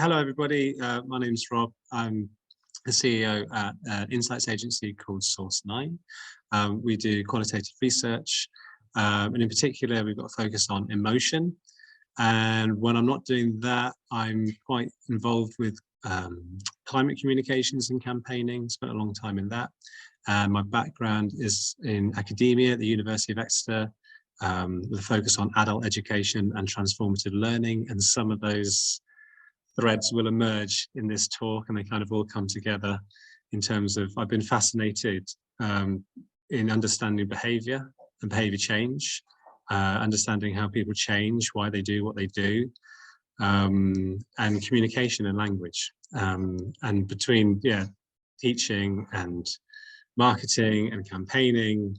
Hello, everybody. My name's Rob. I'm the CEO at an insights agency called Source 9. We do qualitative research, and in particular, we've got a focus on emotion. And when I'm not doing that, I'm quite involved with climate communications and campaigning. Spent a long time in that. My background is in academia at the University of Exeter, with a focus on adult education and transformative learning. And some of those threads will emerge in this talk, and they kind of all come together in terms of, I've been fascinated in understanding behavior and behavior change, understanding how people change, why they do what they do, and communication and language. And between teaching and marketing and campaigning,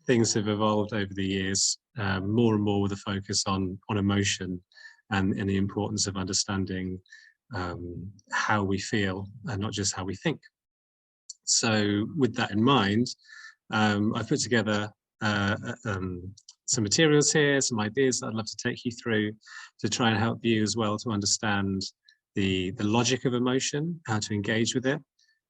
things have evolved over the years, more and more with a focus on emotion and the importance of understanding how we feel and not just how we think. So with that in mind, I've put together some materials here, some ideas that I'd love to take you through to try and help you as well to understand the logic of emotion, how to engage with it,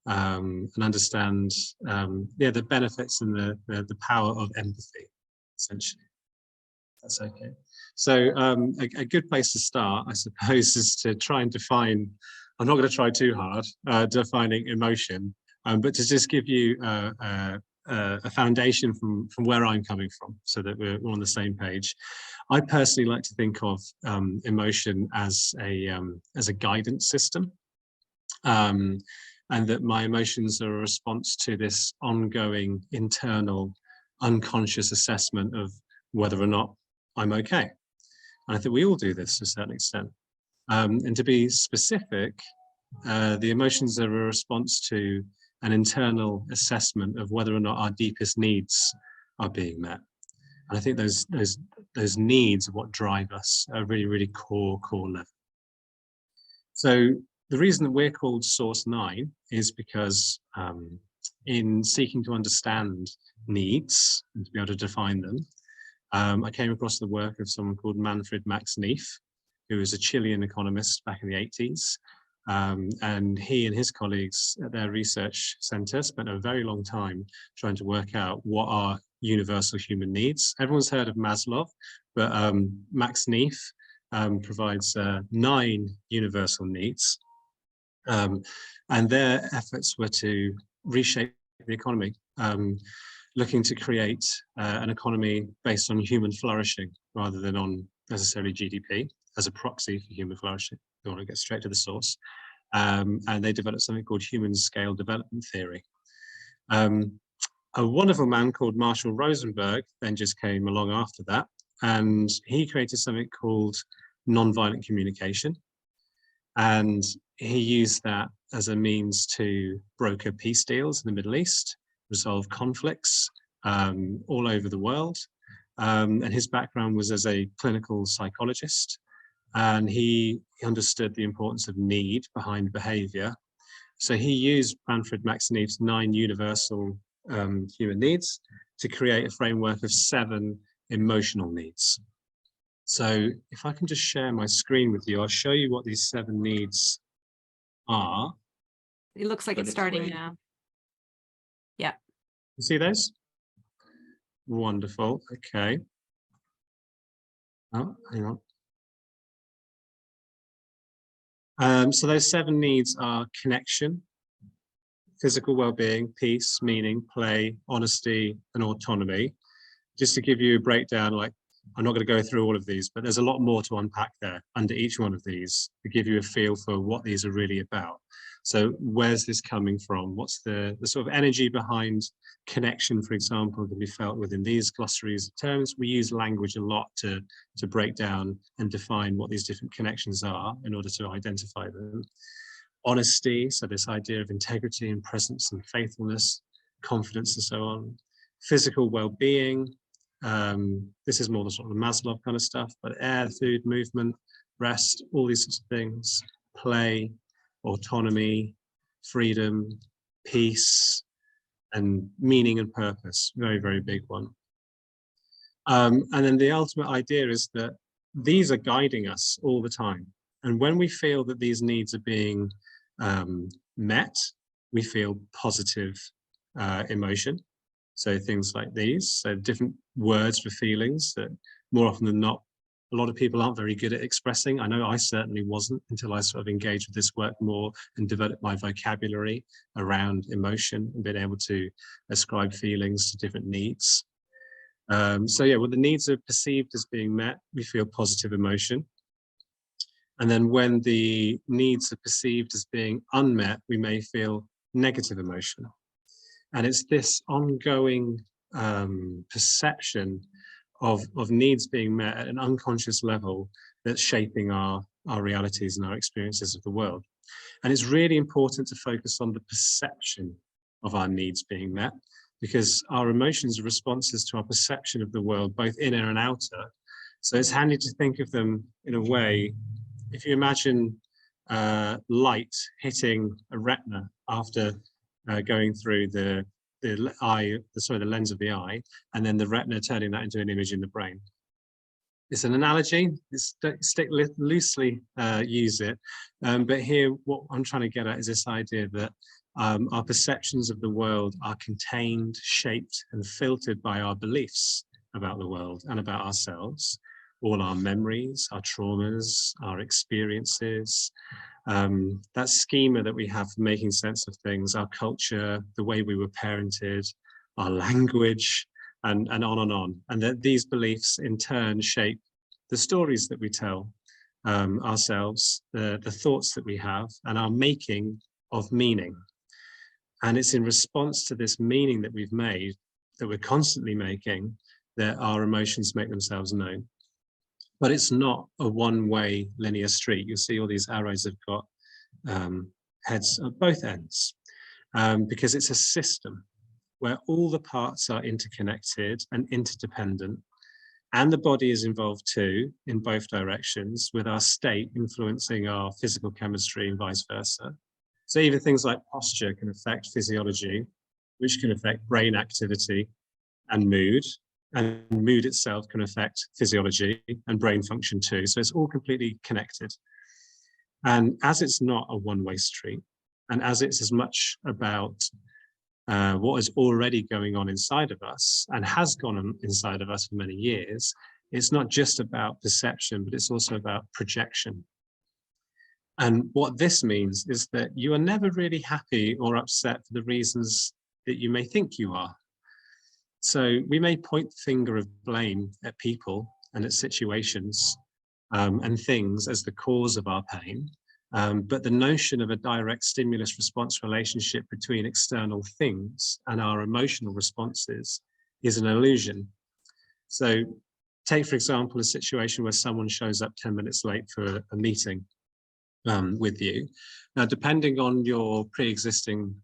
and understand the benefits and the power of empathy, essentially. That's okay. So a good place to start, I suppose, is to try and define, I'm not going to try too hard defining emotion, but to just give you a foundation from where I'm coming from so that we're on the same page. I personally like to think of emotion as a guidance system, and that my emotions are a response to this ongoing internal unconscious assessment of whether or not I'm okay. And I think we all do this to a certain extent. And to be specific, the emotions are a response to an internal assessment of whether or not our deepest needs are being met. And I think those needs are what drive us at a really, really core level. So the reason that we're called Source 9 is because in seeking to understand needs and to be able to define them, I came across the work of someone called Manfred Max Neef, who was a Chilean economist back in the 80s. And he and his colleagues at their research center spent a very long time trying to work out what are universal human needs. Everyone's heard of Maslow, but Max Neef provides 9 universal needs. And their efforts were to reshape the economy, looking to create an economy based on human flourishing rather than on necessarily GDP as a proxy for human flourishing. You want to get straight to the source. And they developed something called human scale development theory. A wonderful man called Marshall Rosenberg then just came along after that, and he created something called nonviolent communication. And he used that as a means to broker peace deals in the Middle East, resolve conflicts all over the world. And his background was as a clinical psychologist, and he understood the importance of need behind behavior. So he used Manfred Max Neef's 9 universal human needs to create a framework of 7 emotional needs. So if I can just share my screen with you, I'll show you what these 7 needs are. It looks like it's starting now. Yeah. You see those? Wonderful. Okay. Oh, hang on. So those 7 needs are connection, physical well-being, peace, meaning, play, honesty, and autonomy. Just to give you a breakdown, like, I'm not going to go through all of these, but there's a lot more to unpack there under each one of these to give you a feel for what these are really about. So where's this coming from? What's the sort of energy behind connection, for example, can be felt within these glossaries of terms. We use language a lot to break down and define what these different connections are in order to identify them. Honesty, so this idea of integrity and presence and faithfulness, confidence and so on. Physical well-being, this is more the sort of Maslow kind of stuff, but air, food, movement, rest, all these sorts of things. Play, autonomy, freedom, peace, and meaning and purpose, very, very big one. And then the ultimate idea is that these are guiding us all the time. And when we feel that these needs are being met, we feel positive emotion. So things like these, so different words for feelings that more often than not, a lot of people aren't very good at expressing. I know I certainly wasn't until I sort of engaged with this work more and developed my vocabulary around emotion and been able to ascribe feelings to different needs. So yeah, when the needs are perceived as being met, we feel positive emotion. And then when the needs are perceived as being unmet, we may feel negative emotion. And it's this ongoing perception of needs being met at an unconscious level that's shaping our realities and our experiences of the world. And it's really important to focus on the perception of our needs being met, because our emotions are responses to our perception of the world, both inner and outer. So it's handy to think of them in a way, if you imagine light hitting a retina after going through the lens of the eye, and then the retina turning that into an image in the brain. It's an analogy, loosely use it, but here what I'm trying to get at is this idea that our perceptions of the world are contained, shaped, and filtered by our beliefs about the world and about ourselves, all our memories, our traumas, our experiences, that schema that we have for making sense of things, our culture, the way we were parented, our language, and on and on. And that these beliefs in turn shape the stories that we tell ourselves, the thoughts that we have, and our making of meaning. And it's in response to this meaning that we've made, that we're constantly making, that our emotions make themselves known. But it's not a one-way linear street. You'll see all these arrows have got heads at both ends, because it's a system where all the parts are interconnected and interdependent, and the body is involved too, in both directions, with our state influencing our physical chemistry and vice versa. So even things like posture can affect physiology, which can affect brain activity and mood itself can affect physiology and brain function too. So it's all completely connected. And as it's not a one-way street, and as it's as much about what is already going on inside of us and has gone on inside of us for many years, it's not just about perception, but it's also about projection. And what this means is that you are never really happy or upset for the reasons that you may think you are. So we may point the finger of blame at people and at situations and things as the cause of our pain. But the notion of a direct stimulus response relationship between external things and our emotional responses is an illusion. So take, for example, a situation where someone shows up 10 minutes late for a meeting with you. Now, depending on your pre-existing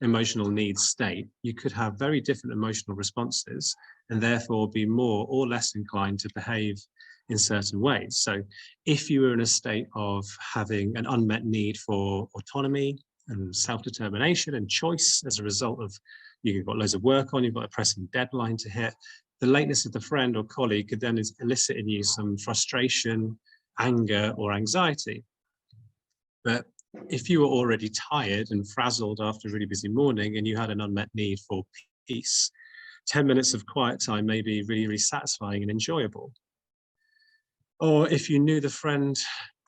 emotional needs state, you could have very different emotional responses and therefore be more or less inclined to behave in certain ways. So if you were in a state of having an unmet need for autonomy and self-determination and choice as a result of you've got loads of work on, you've got a pressing deadline to hit, the lateness of the friend or colleague could then elicit in you some frustration, anger, or anxiety. But if you were already tired and frazzled after a really busy morning and you had an unmet need for peace, 10 minutes of quiet time may be really, really satisfying and enjoyable. Or if you knew the friend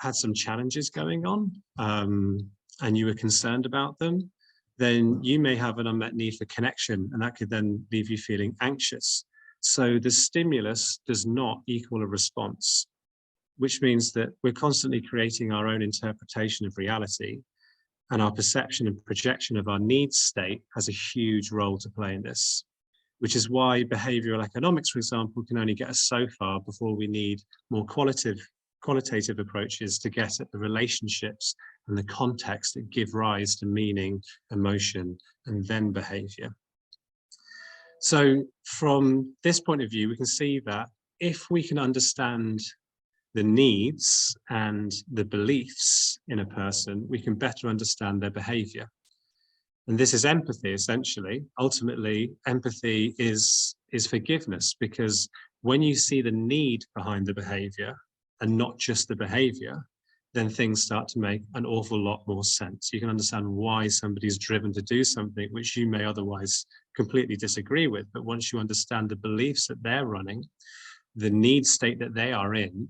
had some challenges going on and you were concerned about them, then you may have an unmet need for connection, and that could then leave you feeling anxious. So the stimulus does not equal a response, which means that we're constantly creating our own interpretation of reality, and our perception and projection of our needs state has a huge role to play in this, which is why behavioral economics, for example, can only get us so far before we need more qualitative approaches to get at the relationships and the context that give rise to meaning, emotion, and then behavior. So from this point of view, we can see that if we can understand the needs and the beliefs in a person, we can better understand their behavior. And this is empathy, essentially. Ultimately, empathy is forgiveness, because when you see the need behind the behavior and not just the behavior, then things start to make an awful lot more sense. You can understand why somebody's driven to do something which you may otherwise completely disagree with. But once you understand the beliefs that they're running, the need state that they are in,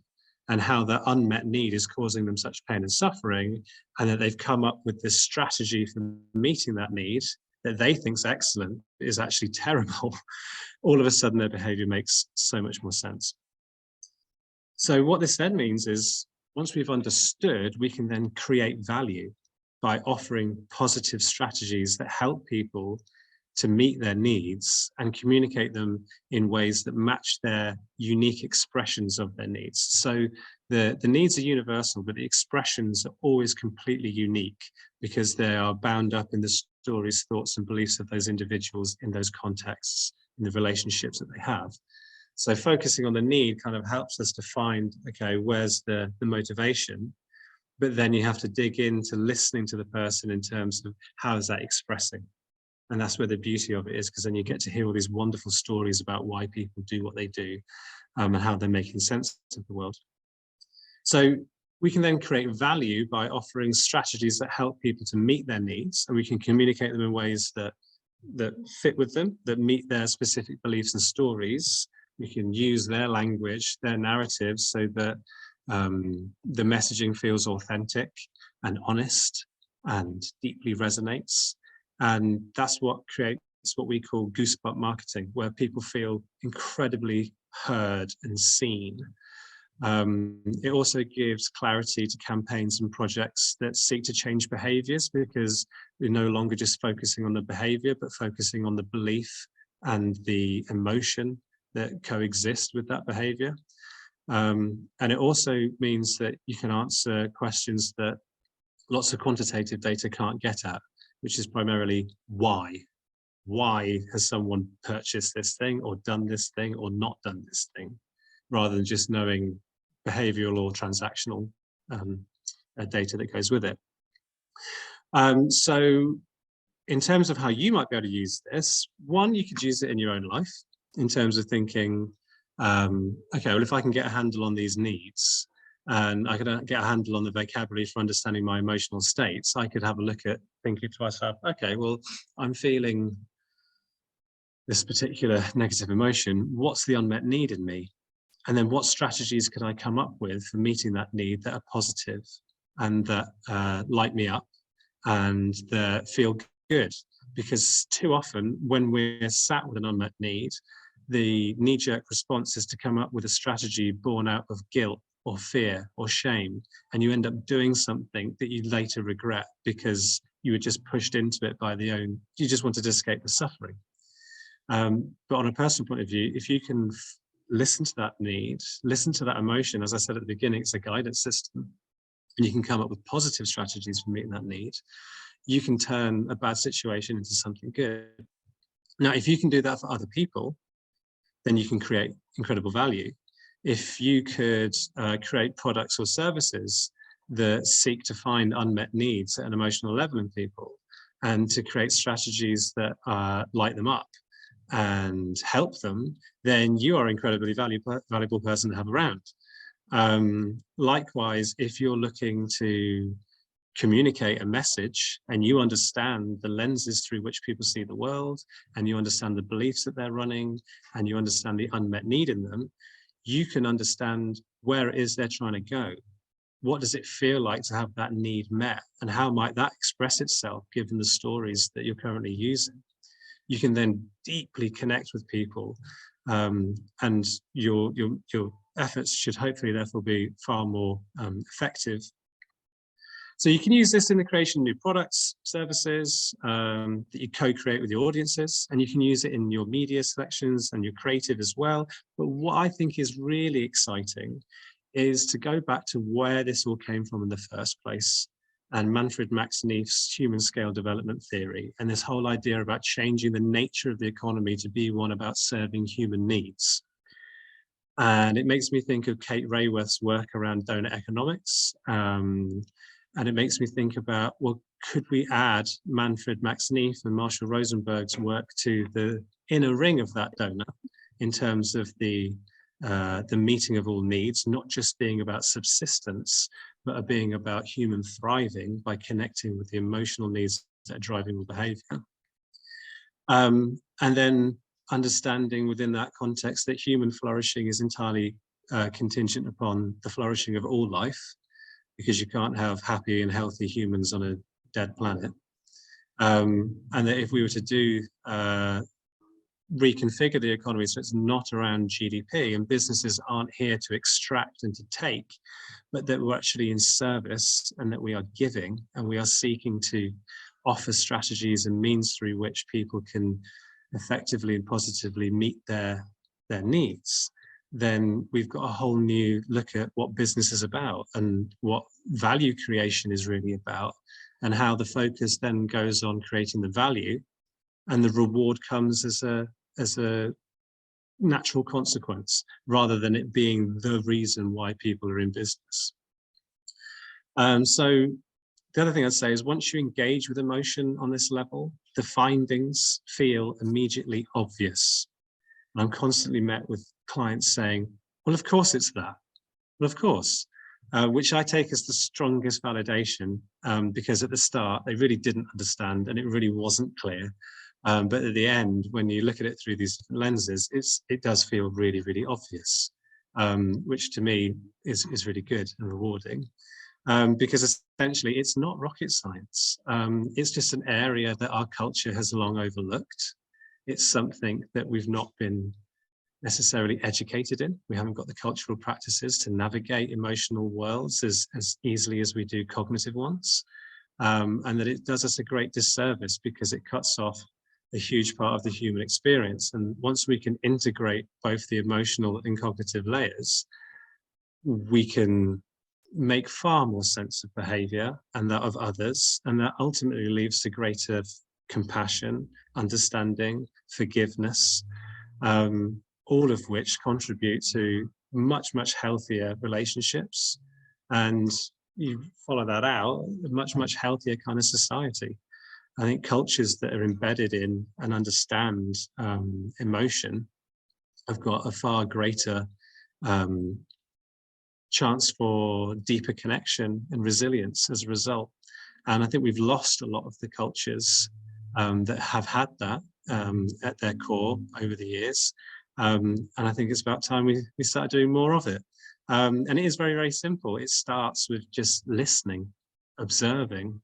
and how the unmet need is causing them such pain and suffering, and that they've come up with this strategy for meeting that need that they think is excellent is actually terrible, all of a sudden their behavior makes so much more sense. So what this then means is, once we've understood, we can then create value by offering positive strategies that help people to meet their needs and communicate them in ways that match their unique expressions of their needs. So the needs are universal, but the expressions are always completely unique because they are bound up in the stories, thoughts, and beliefs of those individuals in those contexts, in the relationships that they have. So focusing on the need kind of helps us to find, okay, where's the motivation? But then you have to dig into listening to the person in terms of how is that expressing? And that's where the beauty of it is, because then you get to hear all these wonderful stories about why people do what they do, and how they're making sense of the world. So we can then create value by offering strategies that help people to meet their needs, and we can communicate them in ways that fit with them, that meet their specific beliefs and stories. We can use their language, their narratives, so that the messaging feels authentic and honest and deeply resonates. And that's what creates what we call goosebump marketing, where people feel incredibly heard and seen. It also gives clarity to campaigns and projects that seek to change behaviors, because we're no longer just focusing on the behavior, but focusing on the belief and the emotion that coexist with that behavior. And it also means that you can answer questions that lots of quantitative data can't get at, which is primarily why. Why has someone purchased this thing or done this thing or not done this thing, rather than just knowing behavioral or transactional data that goes with it. So in terms of how you might be able to use this, one, you could use it in your own life in terms of thinking, okay, well, if I can get a handle on these needs, and I could get a handle on the vocabulary for understanding my emotional states, I could have a look at thinking to myself, okay, well, I'm feeling this particular negative emotion. What's the unmet need in me? And then what strategies could I come up with for meeting that need that are positive and that light me up and that feel good? Because too often when we're sat with an unmet need, the knee-jerk response is to come up with a strategy born out of guilt or fear or shame, and you end up doing something that you later regret because you were just pushed into it by you just wanted to escape the suffering. But on a personal point of view, if you can listen to that need, listen to that emotion, as I said at the beginning, it's a guidance system, and you can come up with positive strategies for meeting that need, you can turn a bad situation into something good. Now, if you can do that for other people, then you can create incredible value. If you could create products or services that seek to find unmet needs at an emotional level in people, and to create strategies that light them up and help them, then you are an incredibly valuable person to have around. Likewise, if you're looking to communicate a message and you understand the lenses through which people see the world, and you understand the beliefs that they're running, and you understand the unmet need in them, you can understand where it is they're trying to go. What does it feel like to have that need met? And how might that express itself given the stories that you're currently using? You can then deeply connect with people, and your efforts should hopefully therefore be far more effective. So you can use this in the creation of new products, services that you co-create with your audiences, and you can use it in your media selections and your creative as well. But what I think is really exciting is to go back to where this all came from in the first place, and Manfred Max Neef's human scale development theory, and this whole idea about changing the nature of the economy to be one about serving human needs. And it makes me think of Kate Raworth's work around donut economics. And it makes me think about, well, could we add Manfred Max Neef and Marshall Rosenberg's work to the inner ring of that donut in terms of the meeting of all needs, not just being about subsistence, but are being about human thriving by connecting with the emotional needs that are driving the behavior. And then understanding within that context that human flourishing is entirely contingent upon the flourishing of all life, because you can't have happy and healthy humans on a dead planet. And that if we were to do reconfigure the economy so it's not around GDP, and businesses aren't here to extract and to take, but that we're actually in service, and that we are giving, and we are seeking to offer strategies and means through which people can effectively and positively meet their needs, then we've got a whole new look at what business is about and what value creation is really about, and how the focus then goes on creating the value, and the reward comes as a natural consequence, rather than it being the reason why people are in business. So the other thing I'd say is, once you engage with emotion on this level, the findings feel immediately obvious. And I'm constantly met with clients saying, well, of course it's that. Well, of course, which I take as the strongest validation, because at the start, they really didn't understand and it really wasn't clear. But at the end, when you look at it through these different lenses, it does feel really, really obvious, which to me is really good and rewarding. Because essentially it's not rocket science. It's just an area that our culture has long overlooked. It's something that we've not been necessarily educated in. We haven't got the cultural practices to navigate emotional worlds as easily as we do cognitive ones. And that it does us a great disservice, because it cuts off a huge part of the human experience. And once we can integrate both the emotional and cognitive layers, we can make far more sense of behavior and that of others, and that ultimately leads to greater compassion, understanding, forgiveness, all of which contribute to much, much healthier relationships. And you follow that out, a much, much healthier kind of society. I think cultures that are embedded in and understand emotion have got a far greater chance for deeper connection and resilience as a result. And I think we've lost a lot of the cultures that have had that at their core over the years. And I think it's about time we start doing more of it. And it is very, very simple. It starts with just listening, observing,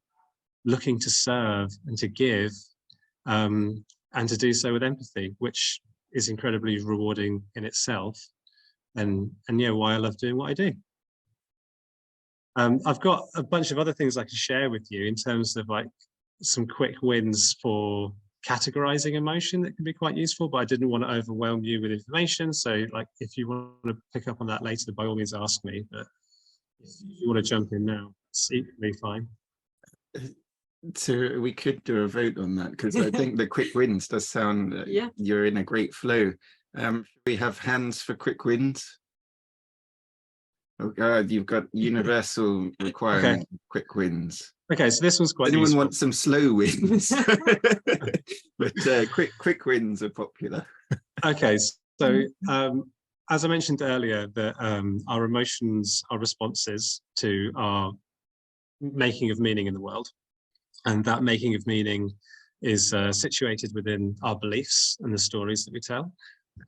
looking to serve and to give, and to do so with empathy, which is incredibly rewarding in itself. And yeah, why I love doing what I do. I've got a bunch of other things I can share with you in terms of like some quick wins for categorizing emotion that can be quite useful, but I didn't want to overwhelm you with information. So like, if you want to pick up on that later, by all means ask me, but if you want to jump in now, it's equally fine. So we could do a vote on that, because I think the quick wins does sound Yeah. you're in a great flow. Should we have hands for quick wins? Oh God, you've got universal requirement. Okay. Quick wins. Okay, so this one's quite Anyone useful. wants some slow wins? But quick wins are popular. Okay, so as I mentioned earlier, that our emotions are responses to our making of meaning in the world. And that making of meaning is situated within our beliefs and the stories that we tell.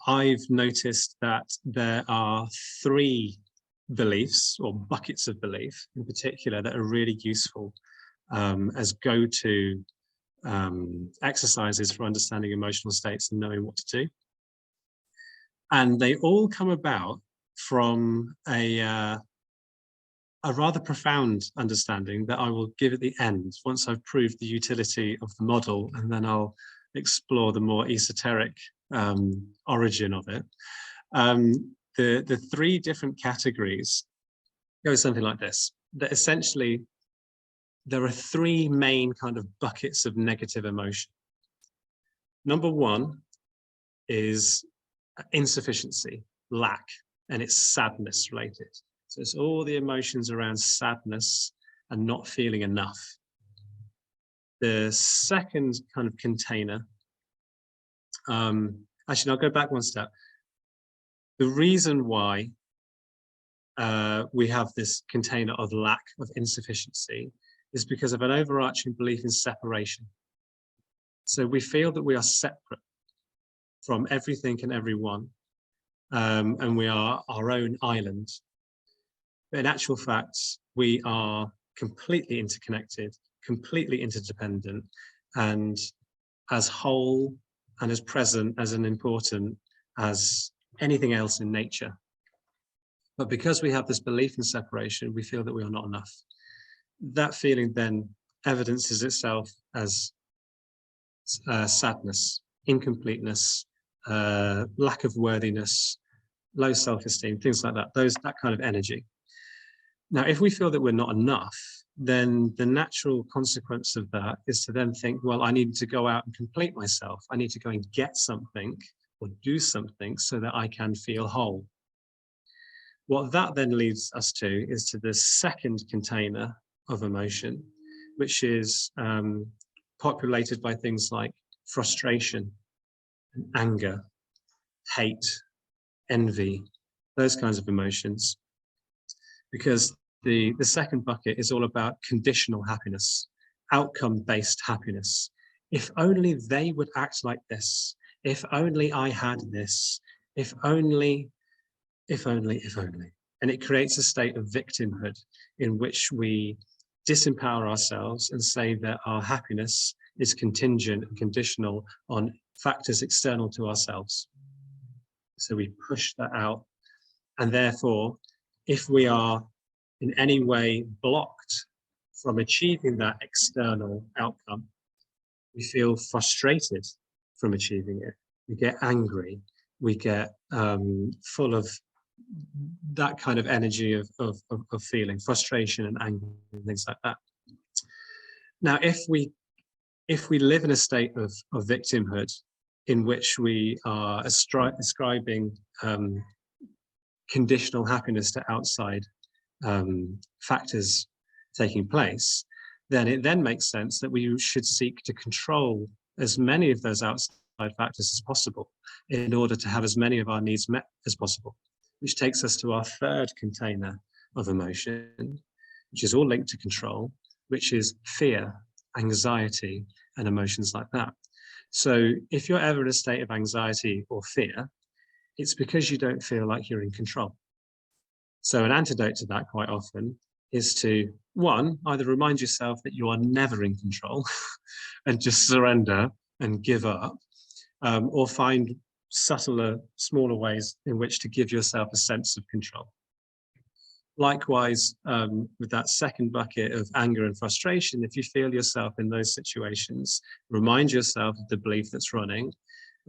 I've noticed that there are 3 beliefs or buckets of belief in particular that are really useful as go-to exercises for understanding emotional states and knowing what to do. And they all come about from a rather profound understanding that I will give at the end, once I've proved the utility of the model, and then I'll explore the more esoteric origin of it. The 3 different categories go something like this. That essentially, there are 3 main kind of buckets of negative emotion. Number 1 is insufficiency, lack, and it's sadness related. So it's all the emotions around sadness and not feeling enough. The second kind of container, actually, I'll go back one step. The reason why we have this container of lack, of insufficiency, is because of an overarching belief in separation. So we feel that we are separate from everything and everyone, and we are our own island. But in actual fact, we are completely interconnected, completely interdependent, and as whole and as present as and important as anything else in nature. But because we have this belief in separation, we feel that we are not enough. That feeling then evidences itself as sadness, incompleteness, lack of worthiness, low self-esteem, things like that, that kind of energy. Now, if we feel that we're not enough, then the natural consequence of that is to then think, well, I need to go out and complete myself. I need to go and get something or do something so that I can feel whole. What that then leads us to is to the second container of emotion, which is populated by things like frustration, and anger, hate, envy, those kinds of emotions. Because the second bucket is all about conditional happiness, outcome-based happiness. If only they would act like this, if only I had this, if only. And it creates a state of victimhood in which we disempower ourselves and say that our happiness is contingent and conditional on factors external to ourselves. So we push that out. And therefore, if we are in any way blocked from achieving that external outcome, we feel frustrated from achieving it. We get angry. We get full of that kind of energy of feeling, frustration and anger and things like that. Now, if we live in a state of victimhood in which we are ascribing conditional happiness to outside factors taking place, then it then makes sense that we should seek to control as many of those outside factors as possible in order to have as many of our needs met as possible, which takes us to our third container of emotion, which is all linked to control, which is fear, anxiety, and emotions like that. So if you're ever in a state of anxiety or fear, it's because you don't feel like you're in control. So an antidote to that quite often is to, one, either remind yourself that you are never in control and just surrender and give up, or find subtler, smaller ways in which to give yourself a sense of control. Likewise, with that second bucket of anger and frustration, if you feel yourself in those situations, remind yourself of the belief that's running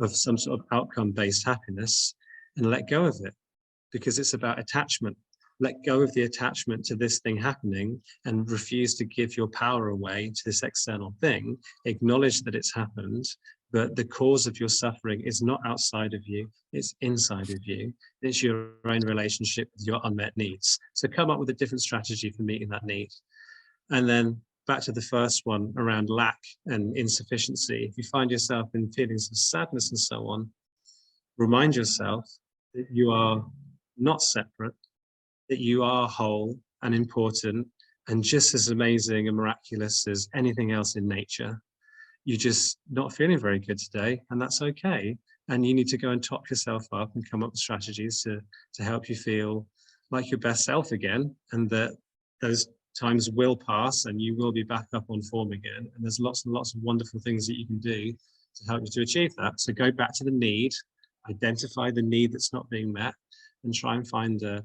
of some sort of outcome-based happiness and let go of it, because it's about attachment. Let go of the attachment to this thing happening and refuse to give your power away to this external thing. Acknowledge that it's happened, but the cause of your suffering is not outside of you, it's inside of you. It's your own relationship with your unmet needs. So come up with a different strategy for meeting that need. And then back to the first one around lack and insufficiency. If you find yourself in feelings of sadness and so on, remind yourself that you are not separate, that you are whole and important and just as amazing and miraculous as anything else in nature. You're just not feeling very good today, and that's okay. And you need to go and top yourself up and come up with strategies to help you feel like your best self again, and that those times will pass and you will be back up on form again. And there's lots and lots of wonderful things that you can do to help you to achieve that. So go back to the need, identify the need that's not being met, and try and find a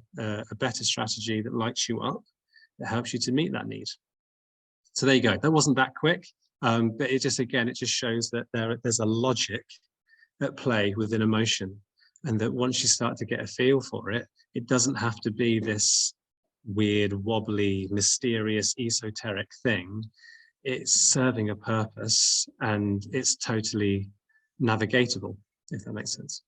better strategy that lights you up, that helps you to meet that need. So there you go. That wasn't that quick, but it just shows that there's a logic at play within emotion, and that once you start to get a feel for it, it doesn't have to be this weird, wobbly, mysterious, esoteric thing. It's serving a purpose and it's totally navigatable, if that makes sense.